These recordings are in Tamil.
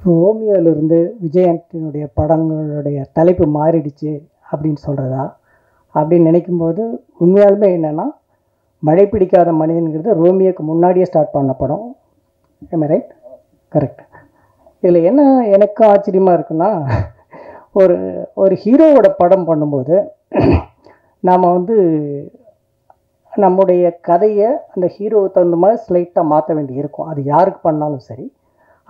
ரோமியோவிலிருந்து விஜயனுடைய படங்களுடைய தலைப்பு மாறிடுச்சு அப்படின்னு சொல்கிறதா அப்படின்னு நினைக்கும்போது உண்மையாலுமே என்னென்னா மழை பிடிக்காத மனிதன்கிறது ரோமியோக்கு முன்னாடியே ஸ்டார்ட் பண்ண படம். ரைட்? கரெக்ட். இதில் என்ன எனக்கு ஆச்சரியமாக இருக்குன்னா, ஒரு ஒரு ஹீரோவோட படம் பண்ணும்போது நாம் வந்து நம்முடைய கதையை அந்த ஹீரோவை தகுந்த மாதிரி ஸ்லைட்டாக மாற்ற வேண்டி இருக்கும். அது யாருக்கு பண்ணாலும் சரி.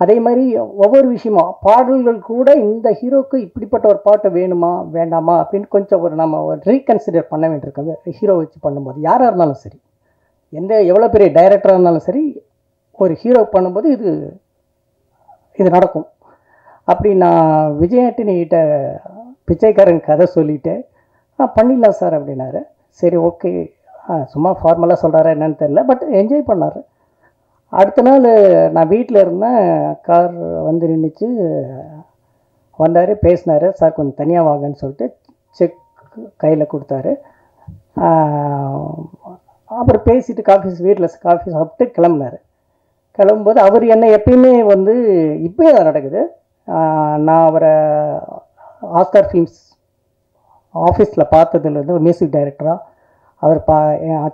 அதே மாதிரி ஒவ்வொரு விஷயமும் பாடல்கள் கூட இந்த ஹீரோவுக்கு இப்படிப்பட்ட ஒரு பாட்டு வேணுமா வேண்டாமா அப்படின்னு கொஞ்சம் நம்ம ரீகன்சிடர் பண்ண வேண்டியிருக்கோம். ஹீரோ வச்சு பண்ணும்போது யாராக இருந்தாலும் சரி, எவ்வளோ பெரிய டைரக்டராக இருந்தாலும் சரி, ஒரு ஹீரோ பண்ணும்போது இது நடக்கும். அப்படி நான் விஜய் ஆண்டனிகிட்ட பிச்சைக்காரன் கதை சொல்லிவிட்டு பண்ணிடலாம் சார் அப்படின்னாரு. சரி, ஓகே, சும்மா ஃபார்மலாக சொல்கிறாரா என்னன்னு தெரியல, பட் என்ஜாய் பண்ணார். அடுத்த நாள் நான் வீட்டில் இருந்தேன். கார் வந்து நின்றுச்சு. வந்தார், பேசினார். சார் கொஞ்சம் தனியாக வாங்கன்னு சொல்லிட்டு செக் கையில் கொடுத்தாரு. அப்புறம் பேசிட்டு வீட்டில் காஃபி சாப்பிட்டு கிளம்புனார். கிளம்பும்போது அவர் என்னை எப்பயுமே வந்து இப்போயே தான் நடக்குது. நான் அவரை ஆஸ்கார் ஃபிலிம்ஸ் ஆஃபீஸில் பார்த்ததுலேருந்து ஒரு மியூசிக் டைரக்டராக அவர்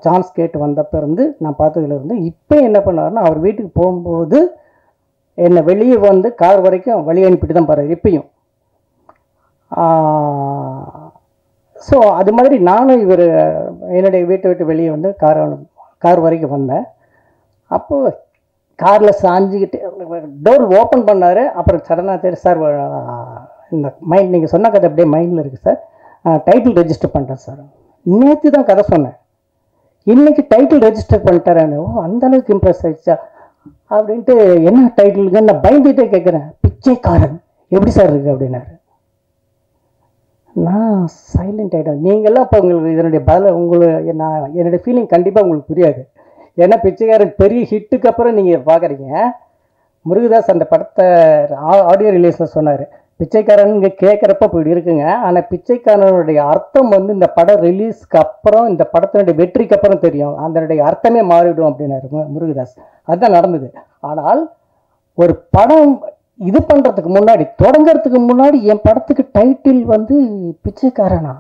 சான்ஸ் கேட்டு வந்தப்போ இருந்து நான் பார்த்ததுலேருந்து இப்போ என்ன பண்ணாருன்னா, அவர் வீட்டுக்கு போகும்போது என்னை வெளியே வந்து கார் வரைக்கும் வழி அனுப்பிட்டு தான் போகிறார் இப்பயும். ஸோ அது மாதிரி நானும் என்னுடைய வீட்டை விட்டு வெளியே வந்து கார் வரைக்கும் வந்தேன். அப்போது காரில் சாஞ்சிக்கிட்டு டோர் ஓப்பன் பண்ணார். அப்புறம் சடனாக தெரியும், சார் இந்த நீங்கள் சொன்ன கதை அப்படியே மைண்டில் இருக்குது சார், டைட்டில் ரெஜிஸ்டர் பண்ணுறேன் சார். நேற்று தான் கதை சொன்னேன், இன்றைக்கி டைட்டில் ரெஜிஸ்டர் பண்ணிட்டாரான்னு. ஓ, அந்தளவுக்கு இம்ப்ரெஸ் ஆகிடுச்சா அப்படின்ட்டு. என்ன டைட்டிலுங்க நான் பயந்துகிட்டே கேட்குறேன். பிச்சைக்காரன் எப்படி சார் இருக்குது அப்படின்னாரு. நான் சைலண்ட் ஆகிட்டேன். நீங்கள்லாம் இப்போ உங்களுக்கு இதனுடைய என்னுடைய ஃபீலிங் கண்டிப்பாக உங்களுக்கு புரியாது. ஏன்னா பிச்சைக்காரன் பெரிய ஹிட்டுக்கு அப்புறம் நீங்கள் பார்க்குறீங்க. முருகதாஸ் அந்த படத்தை ஆடியோ ரிலீஸில் சொன்னார், பிச்சைக்காரன் இங்கே கேட்குறப்ப இப்படி இருக்குங்க, ஆனால் பிச்சைக்காரனுடைய அர்த்தம் வந்து இந்த படம் ரிலீஸ்க்கு அப்புறம், இந்த படத்தினுடைய வெற்றிக்கு அப்புறம் தெரியும், அதனுடைய அர்த்தமே மாறிவிடும் அப்படின்னாரு முருகதாஸ். அதுதான் நடந்தது. ஆனால் ஒரு படம் இது பண்ணுறதுக்கு முன்னாடி, தொடங்கிறதுக்கு முன்னாடி என் படத்துக்கு டைட்டில் வந்து பிச்சைக்காரனா,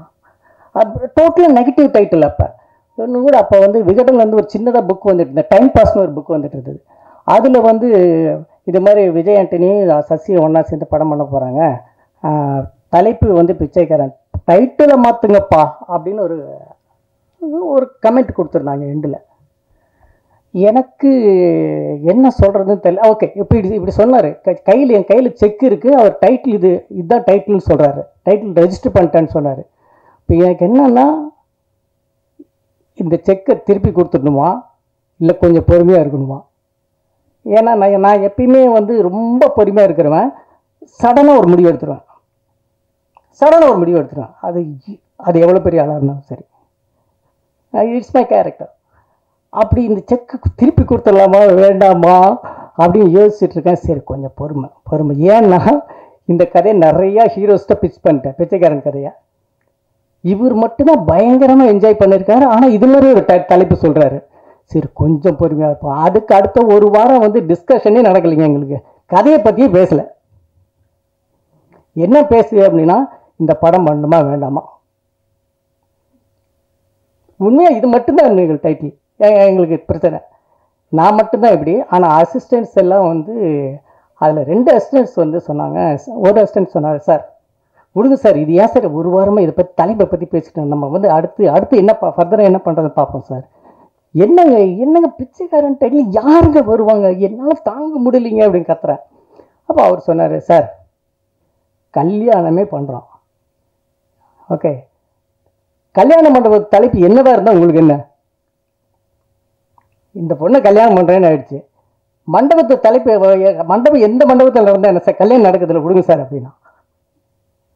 டோட்டலாக நெகட்டிவ் டைட்டில். இன்னும் கூட அப்போ வந்து விகடன்லேருந்து ஒரு சின்னதாக புக் வந்துட்டு இருந்தது, டைம் பாஸ்னு ஒரு புக் வந்துட்டு இருந்தது. அதில் வந்து இது மாதிரி விஜய் ஆண்டனி சசி ஒன்றா சேர்ந்து படம் பண்ண போகிறாங்க, தலைப்பு வந்து பிச்சைக்காரன், டைட்டிலை மாற்றுங்கப்பா அப்படின்னு ஒரு கமெண்ட் கொடுத்துருந்தாங்க எண்டில். எனக்கு என்ன சொல்கிறதுன்னு தெரியல. ஓகே, இப்படி சொன்னார். என் கையில் செக் இருக்குது, அவர் டைட்டில் இதுதான் டைட்டில்னு சொல்கிறாரு, டைட்டில் ரெஜிஸ்டர் பண்ணிட்டேன்னு சொன்னார். இப்போ எனக்கு என்னன்னா, இந்த செக்கை திருப்பி கொடுத்துடணுமா இல்லை கொஞ்சம் பொறுமையாக இருக்கணுமா? ஏன்னா நான் எப்பயுமே வந்து ரொம்ப பொறுமையாக இருக்கிறவன். சடனாக ஒரு முடிவு எடுத்துருவேன். அது எவ்வளோ பெரிய ஆளாக இருந்தாலும் சரி, இட்ஸ் மை கேரக்டர். அப்படி இந்த செக்கு திருப்பி கொடுத்துடலாமா வேண்டாமா அப்படின்னு யோசிச்சுட்டு இருக்கேன். சரி, கொஞ்சம் பொறுமை. ஏன்னா இந்த கதையை நிறையா ஹீரோஸ்ட்டை பிச் பண்ணிட்டேன், பிச்சைக்காரன் கதையை. இவர் மட்டும்தான் பயங்கரமாக என்ஜாய் பண்ணியிருக்காரு. ஆனால் இது மாதிரி ஒரு தலைப்பு சொல்கிறாரு. சரி, கொஞ்சம் பொறுமையாக இருப்போம். அதுக்கு அடுத்த ஒரு வாரம் வந்து டிஸ்கஷனே நடக்கலைங்க. எங்களுக்கு கதையை பற்றியே பேசலை. என்ன பேசுது அப்படின்னா, இந்த படம் பண்ணணுமா வேண்டாமா. உண்மையாக இது மட்டும்தான் எங்களுக்கு டைட்டில், எங்களுக்கு பிரச்சனை. நான் மட்டும்தான் இப்படி. ஆனால் அசிஸ்டன்ட்ஸ் எல்லாம் வந்து அதில் 2 அசிஸ்டன்ட்ஸ் வந்து சொன்னாங்க. ஒரு அசிஸ்டன்ட் சொன்னார், சார் விடுங்க சார், இது ஏன் சார் ஒரு வாரமாக இதை பற்றி தலைப்பை பற்றி பேசிட்டோம், நம்ம வந்து அடுத்து என்ன ஃபர்தராக என்ன பண்ணுறதுன்னு பார்ப்போம் சார். என்னங்க பிச்சைக்காரன் டைட்டில் யாருங்க வருவாங்க, என்னால் தாங்க முடியலைங்க அப்படின்னு கத்துறேன். அப்போ அவர் சொன்னார், சார் கல்யாணமே பண்ணுறோம், ஓகே, கல்யாண மண்டப தலைப்பு என்னதான் இருந்தால் உங்களுக்கு என்ன, இந்த பொண்ணை கல்யாணம் பண்ணுறேன்னு ஆயிடுச்சு, மண்டபத்தை தலைப்பு மண்டபம் எந்த மண்டபத்தில் நடந்தால் என்ன சார், கல்யாணம் நடக்குதுல விடுங்க சார் அப்படின்னா.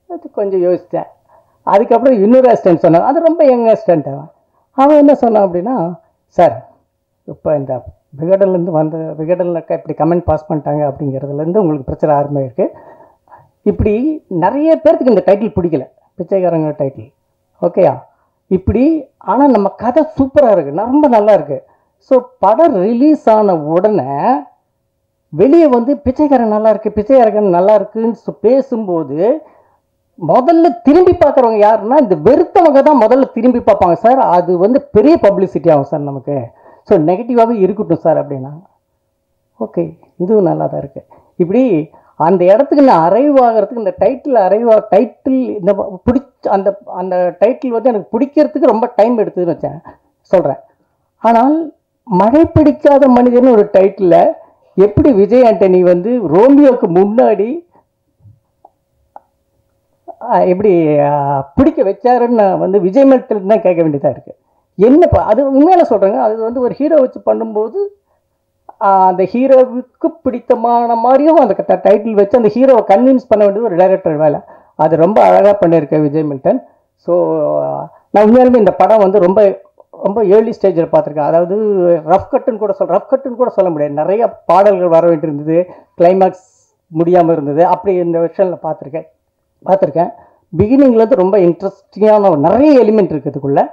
அது கொஞ்சம் யோசித்தேன். அதுக்கப்புறம் இன்னொரு அசிஸ்டன்ட் சொன்னான், அது ரொம்ப யங் அசிஸ்டன்ட். அவன் என்ன சொன்னான் அப்படின்னா, சார் இப்போ இந்த விகடனில் இப்படி கமெண்ட் பாஸ் பண்ணிட்டாங்க அப்படிங்கிறதுலேருந்து உங்களுக்கு பிரச்சனை ஆரம்பிருக்கு. இப்படி நிறைய பேர்த்துக்கு இந்த டைட்டில் பிடிக்கல, பிச்சைக்காரங்க டைட்டில், ஓகேயா இப்படி. ஆனால் நம்ம கதை சூப்பராக இருக்குது, ரொம்ப நல்லா இருக்குது. ஸோ படம் ரிலீஸ் ஆன உடனே வெளியே வந்து பிச்சைக்காரன் நல்லா இருக்கு, பிச்சைக்காரன் நல்லா இருக்குன்னு பேசும்போது முதல்ல திரும்பி பார்க்குறவங்க யாருன்னா இந்த வெறுத்தவங்க தான் முதல்ல திரும்பி பார்ப்பாங்க சார். அது வந்து பெரிய பப்ளிசிட்டி ஆகும் சார் நமக்கு. ஸோ நெகட்டிவாகவே இருக்கட்டும் சார் அப்படின்னா ஓகே, இதுவும் நல்லா தான் இருக்குது. இப்படி அந்த இடத்துக்கு நான் அரைவ் ஆகிறதுக்கு இந்த டைட்டில் இந்த அந்த அந்த டைட்டில் வந்து எனக்கு பிடிக்கிறதுக்கு ரொம்ப டைம் எடுத்துதுன்னு வச்சேன் சொல்கிறேன். ஆனால் மழை பிடிக்காத மனிதன் ஒரு டைட்டில் எப்படி விஜய் ஆண்டனி வந்து ரோமியோவுக்கு முன்னாடி எப்படி பிடிக்க வச்சாருன்னு வந்து விஜய் மேல்டன் தான் கேட்க வேண்டியதாக இருக்குது. என்னப்பா அது உண்மையில சொல்கிறேங்க. அது வந்து ஒரு ஹீரோ வச்சு பண்ணும்போது அந்த ஹீரோவுக்கு பிடித்தமான மாதிரியும் அந்த டைட்டில் வச்சு அந்த ஹீரோவை கன்வின்ஸ் பண்ண வேண்டியது ஒரு டைரக்டர் வேலை. அது ரொம்ப அழகாக பண்ணியிருக்கேன் விஜய் மில்டன். ஸோ நான் உண்மையாலுமே இந்த படம் வந்து ரொம்ப ரொம்ப ஏர்லி ஸ்டேஜில் பார்த்துருக்கேன். அதாவது ரஃப் கட்டுன்னு கூட சொல்ல முடியாது. நிறைய பாடல்கள் வர வேண்டியிருந்தது, கிளைமேக்ஸ் முடியாமல் இருந்தது. அப்படி இந்த விஷயத்தில் பார்த்துருக்கேன். பிகினிங்லேருந்து ரொம்ப இன்ட்ரெஸ்டிங்கான நிறைய எலிமெண்ட் இருக்குதுக்குள்ளே.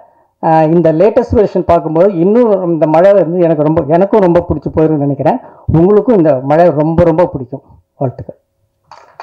இந்த லேட்டஸ்ட் வெர்ஷன் பார்க்கும்போது இன்னும் இந்த மழை வந்து எனக்கும் ரொம்ப பிடிச்சி போயிருன்னு நினைக்கிறேன். உங்களுக்கும் இந்த மழை ரொம்ப ரொம்ப பிடிக்கும். வாழ்த்துக்கள்.